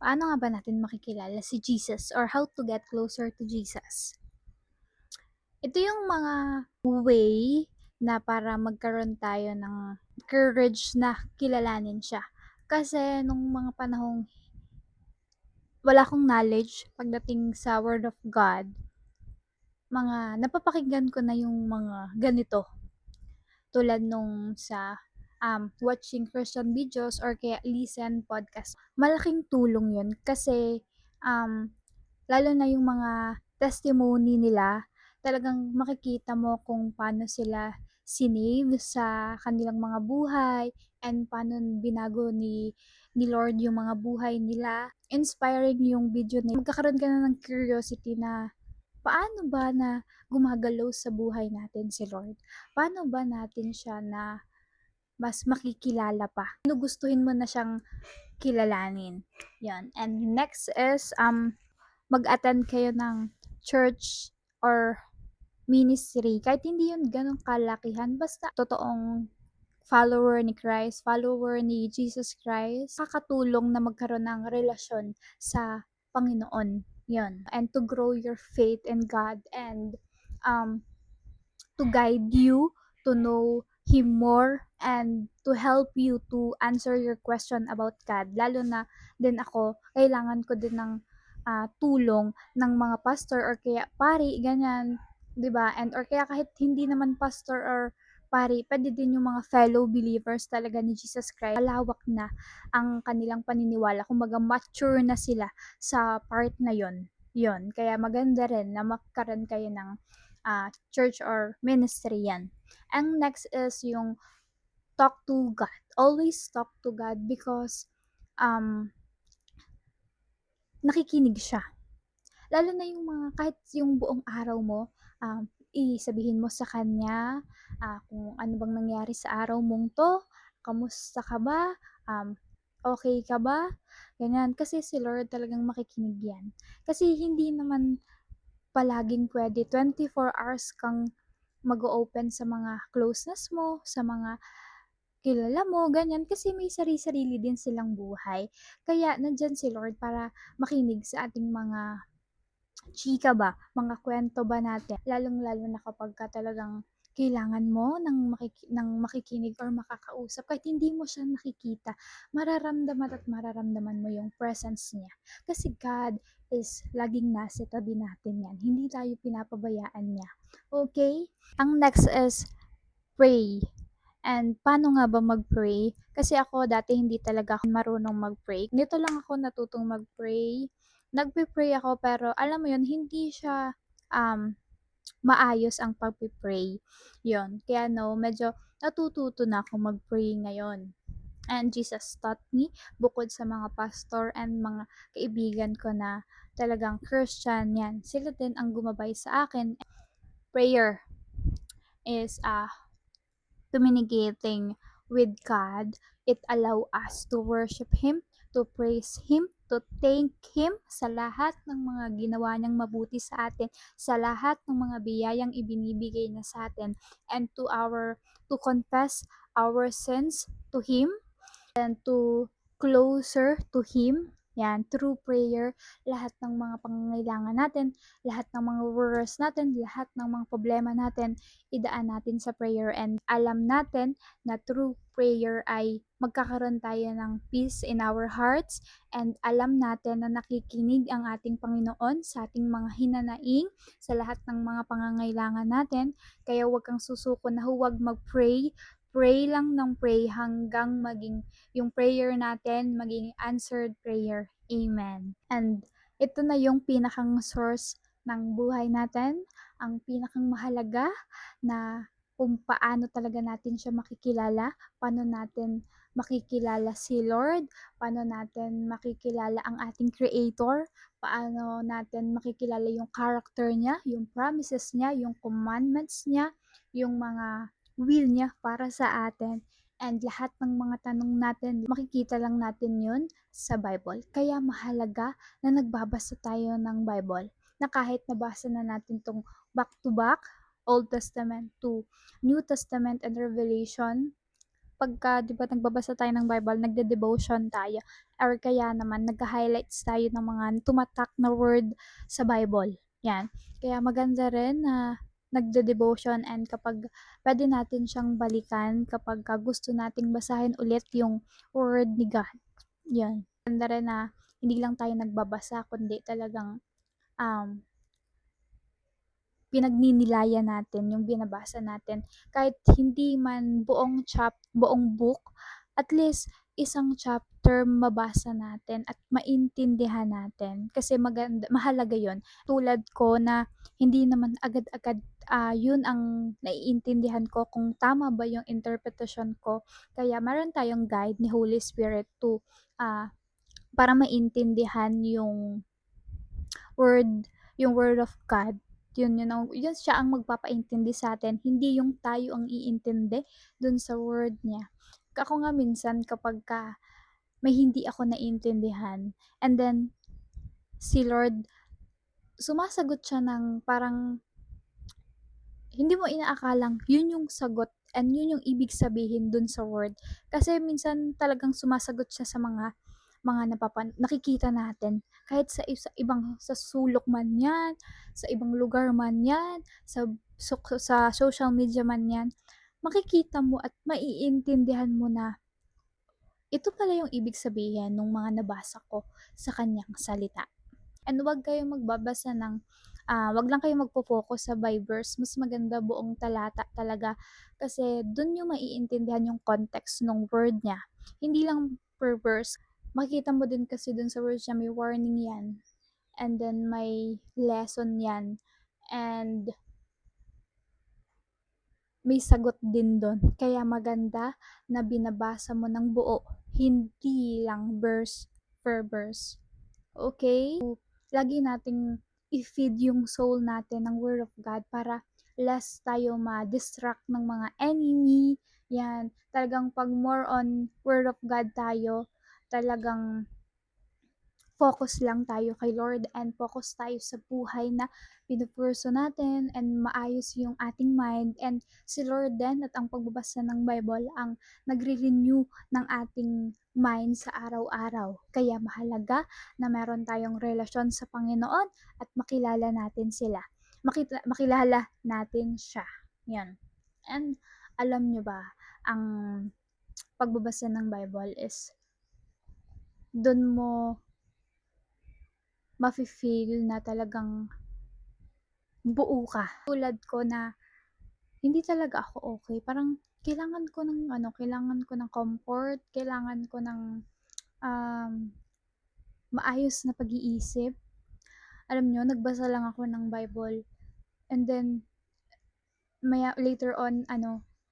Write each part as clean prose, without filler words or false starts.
Paano nga ba natin makikilala si Jesus or how to get closer to Jesus? Ito yung mga way na para magkaroon tayo ng courage na kilalanin siya. Kasi nung mga panahong wala akong knowledge pagdating sa Word of God, mga napapakinggan ko na yung mga ganito. Tulad nung sa watching Christian videos or kaya listen podcast. Malaking tulong yun kasi um, lalo na yung mga testimony nila, talagang makikita mo kung paano sila sinave sa kanilang mga buhay and paano binago ni Lord yung mga buhay nila. Inspiring yung video na yun. Magkakaroon ka na ng curiosity na paano ba na gumagalaw sa buhay natin si Lord? Paano ba natin siya na mas makikilala pa? Gustuhin mo na siyang kilalanin. Yan. And next is mag-attend kayo ng church or ministry. Kahit hindi yun ganun kalakihan, basta totoong follower ni Christ, follower ni Jesus Christ, kakatulong na magkaroon ng relasyon sa Panginoon. Yun. And to grow your faith in God and um, to guide you to know Him more and to help you to answer your question about God. Lalo na din ako, kailangan ko din ng tulong ng mga pastor or kaya pari, ganyan, 'di ba? And or kaya kahit hindi naman pastor or pari, pwede din yung mga fellow believers talaga ni Jesus Christ. Malawak na ang kanilang paniniwala, kumbaga mature na sila sa part na yon. Yon, kaya maganda rin na magkaroon kayo ng church or ministry yan. And next is yung talk to God. Always talk to God because nakikinig siya. Lalo na yung mga kahit yung buong araw mo, isabihin mo sa kanya kung ano bang nangyari sa araw mong to, kamusta ka ba, okay ka ba, ganyan. Kasi si Lord talagang makikinig yan. Kasi hindi naman palaging pwede 24 hours kang mag-o-open sa mga closeness mo, sa mga kilala mo, ganyan. Kasi may sarili-sarili din silang buhay. Kaya nandyan si Lord para makinig sa ating mga chika ba, mga kwento ba natin. Lalong-lalo na kapag ka talagang kailangan mo ng makikinig or makakausap kahit hindi mo siya nakikita, mararamdaman mo yung presence niya. Kasi God is laging nasa tabi natin yan. Hindi tayo pinapabayaan niya. Okay? Ang next is pray. And paano nga ba mag-pray? Kasi ako dati hindi talaga ako marunong mag-pray. Nito lang ako natutong mag-pray. Nagpe-pray ako pero alam mo yun, hindi siya maayos ang pagpe-pray. Yun. Kaya no, medyo natututo na ako mag-pray ngayon. And Jesus taught me, bukod sa mga pastor and mga kaibigan ko na talagang Christian yan, sila din ang gumabay sa akin. Prayer is communicating with God. It allow us to worship Him, to praise Him, to thank Him sa lahat ng mga ginawa niyang mabuti sa atin, sa lahat ng mga biyayang ibinibigay niya sa atin, and to confess our sins to Him and to closer to Him. Yan, through prayer, lahat ng mga pangangailangan natin, lahat ng mga worries natin, lahat ng mga problema natin, idaan natin sa prayer and alam natin na through prayer ay magkakaroon tayo ng peace in our hearts and alam natin na nakikinig ang ating Panginoon sa ating mga hinanaing, sa lahat ng mga pangangailangan natin. Kaya huwag kang susuko na huwag mag-pray, pray lang ng pray hanggang maging yung prayer natin maging answered prayer. Amen. And ito na yung pinakang source ng buhay natin, ang pinakang mahalaga na kung paano talaga natin siya makikilala, paano natin makikilala si Lord, paano natin makikilala ang ating Creator, paano natin makikilala yung character niya, yung promises niya, yung commandments niya, yung mga will niya para sa atin. And lahat ng mga tanong natin, makikita lang natin yun sa Bible. Kaya mahalaga na nagbabasa tayo ng Bible. Na kahit nabasa na natin tong back to back, Old Testament to New Testament and Revelation, kapagka 'di ba nagbabasa tayo ng Bible, nagde-devotion tayo or kaya naman nagha-highlights tayo ng mga tumatak na word sa Bible, 'yan. Kaya maganda rin na nagde-devotion and kapag puwede natin siyang balikan kapagka gusto nating basahin ulit yung word ni God, 'yun. Maganda rin na hindi lang tayo nagbabasa kundi talagang, um pinagninilayan natin yung binabasa natin. Kahit hindi man buong book, at least isang chapter mabasa natin at maintindihan natin. Kasi mahalaga yon. Tulad ko na hindi naman agad-agad yun ang naiintindihan ko kung tama ba yung interpretation ko. Kaya meron tayong guide ni Holy Spirit to ah, para maintindihan word, yung word of God. Yun siya ang magpapaintindi sa atin, hindi yung tayo ang iintindi dun sa word niya. Ako nga minsan kapagka may hindi ako naiintindihan and then si Lord sumasagot siya ng parang hindi mo inaakalang yun yung sagot and yun yung ibig sabihin dun sa word. Kasi minsan talagang sumasagot siya sa mga nakikita natin kahit sa ibang sa sulok man 'yan, sa ibang lugar man 'yan, sa social media man 'yan, makikita mo at maiintindihan mo na ito pala yung ibig sabihin nung mga nabasa ko sa kanyang salita. And 'wag kayong magbabasa ng 'wag lang kayong magfo-focus sa by verse, mas maganda buong talata talaga kasi dun niyo maiintindihan yung context nung word niya, hindi lang per verse. Makikita mo din kasi dun sa words niya may warning 'yan, and then may lesson 'yan, and may sagot din dun. Kaya maganda na binabasa mo ng buo, hindi lang verse per verse. Okay? Lagi nating i-feed yung soul natin ng Word of God para less tayo ma-distract ng mga enemy. Yan. Talagang pag more on Word of God tayo, talagang focus lang tayo kay Lord and focus tayo sa buhay na pinupurso natin and maayos yung ating mind, and si Lord din at ang pagbabasa ng Bible ang nagre-renew ng ating mind sa araw-araw. Kaya mahalaga na meron tayong relasyon sa Panginoon at makilala natin sila. Makilala natin siya. Yan. And alam nyo ba, ang pagbabasa ng Bible is doon mo mafe-feel na talagang buo ka. Tulad ko na hindi talaga ako okay. Parang kailangan ko ng comfort, kailangan ko ng um, maayos na pag-iisip. Alam nyo, nagbasa lang ako ng Bible and then later on,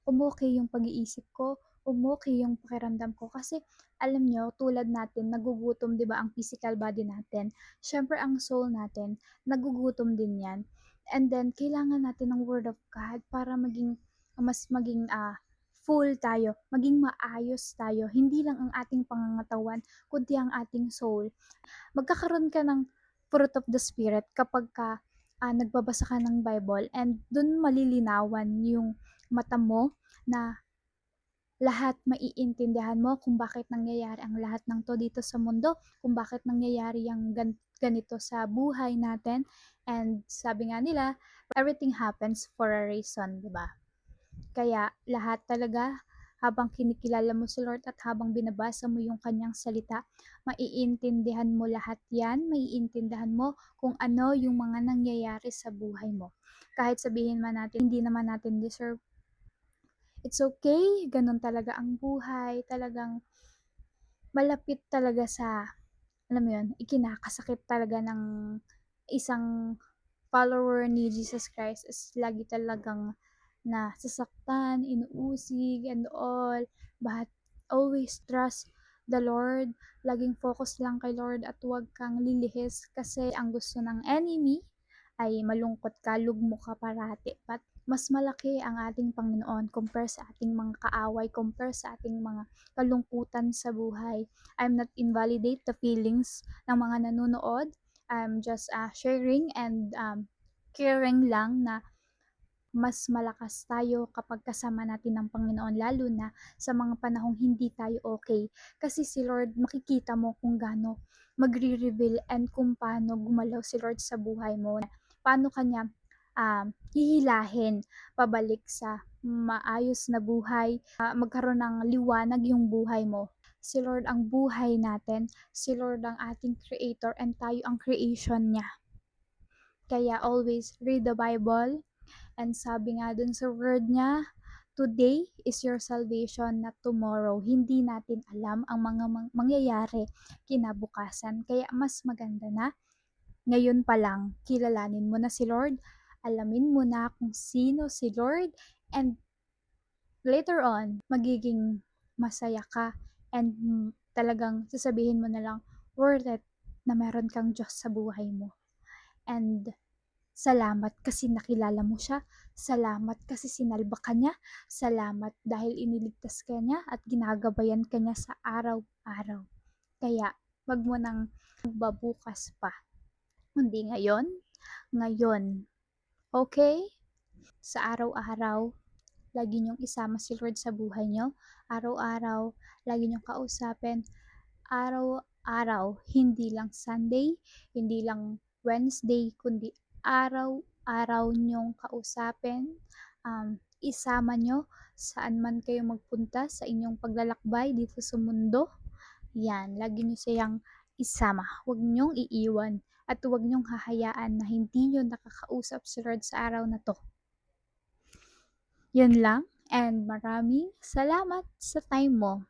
umokey yung pag-iisip ko, umokey yung pakiramdam ko. Kasi, alam nyo, tulad natin, nagugutom, di ba, ang physical body natin. Syempre, ang soul natin, nagugutom din yan. And then, kailangan natin ng Word of God para mas maging full tayo, maging maayos tayo. Hindi lang ang ating pangangatawan, kundi ang ating soul. Magkakaroon ka ng fruit of the Spirit kapag nagbabasa ka ng Bible, and dun malilinawan yung mata mo na lahat maiintindihan mo kung bakit nangyayari ang lahat ng to dito sa mundo, kung bakit nangyayari ang ganito sa buhay natin. And sabi nga nila, everything happens for a reason, 'di ba? Kaya lahat talaga habang kinikilala mo si Lord at habang binabasa mo yung kanyang salita, maiintindihan mo lahat yan, maiintindihan mo kung ano yung mga nangyayari sa buhay mo. Kahit sabihin man natin, hindi naman natin deserve, it's okay, ganun talaga ang buhay, talagang malapit talaga sa, alam mo yun, ikinakasakit talaga ng isang follower ni Jesus Christ is lagi talagang nasasaktan, inuusig, and all. But always trust the Lord. Laging focus lang kay Lord at huwag kang lilihis kasi ang gusto ng enemy ay malungkot ka, lugmo ka parati. But mas malaki ang ating Panginoon compare sa ating mga kaaway, compare sa ating mga kalungkutan sa buhay. I'm not invalidate the feelings ng mga nanonood. I'm just sharing and caring lang na mas malakas tayo kapag kasama natin ang Panginoon, lalo na sa mga panahong hindi tayo okay. Kasi si Lord, makikita mo kung gaano magre-reveal and kung paano gumalaw si Lord sa buhay mo. Paano kanya hihilahin pabalik sa maayos na buhay, magkaroon ng liwanag yung buhay mo. Si Lord ang buhay natin, si Lord ang ating creator, and tayo ang creation niya. Kaya always read the Bible, and sabi nga dun sa word niya, today is your salvation, not tomorrow. Hindi natin alam ang mga mangyayari kinabukasan. Kaya mas maganda na ngayon pa lang, kilalanin mo na si Lord, alamin mo na kung sino si Lord, and later on, magiging masaya ka, and talagang sasabihin mo na lang, worth it na meron kang Diyos sa buhay mo. And salamat kasi nakilala mo siya. Salamat kasi sinalba ka niya. Salamat dahil iniligtas ka niya at ginagabayan ka niya sa araw-araw. Kaya, wag mo nang magbabukas pa. Hindi ngayon, ngayon. Okay? Sa araw-araw, lagi niyong isama si Lord sa buhay niyo. Araw-araw, lagi niyong kausapin. Araw-araw, hindi lang Sunday, hindi lang Wednesday, kundi araw-araw niyong kausapin. Isama niyo saan man kayo magpunta sa inyong paglalakbay dito sa mundo. Yan, lagi niyo siyang isama. Huwag niyong iiwan at huwag niyong hahayaan na hindi niyo nakakausap si Lord sa araw na to. Yun lang, and maraming salamat sa time mo.